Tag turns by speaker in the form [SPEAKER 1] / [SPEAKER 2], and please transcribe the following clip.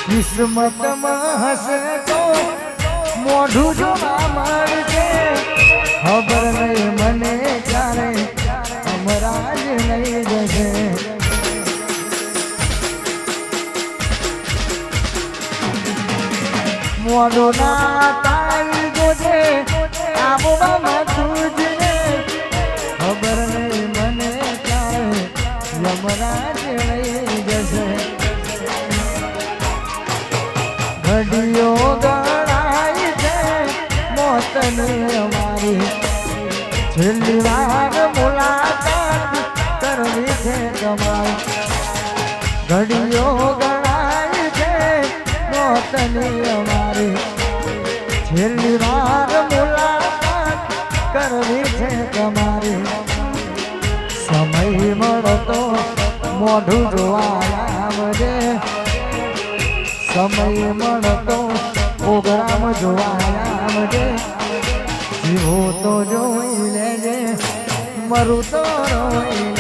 [SPEAKER 1] કિસ્મતમાં હશે તો મોઢું જોવા મળશે ખબર નહીં મને ક્યારે અમરાજ લઈ જશે મોઢો ના તાઈ જોજે આબોમાં તુજને ખબર નહીં મને ક્યારે યમરાજ લઈ જશે ઘડીઓ ગણાય છે મોતની અમારી છેલ્લી વાર મુલાકાત કરવી છે તમારી ઘડીઓ ગણાય છે મોતની અમારી છેલ્લી વાર મુલાકાત કરવી છે તમારી સમય મળતો મોઢું જોવા આવજે સમય મળતો પ્રોગ્રામ જોવા આવજે જીવો તો જોઈ લેજે મરું તો રોઈ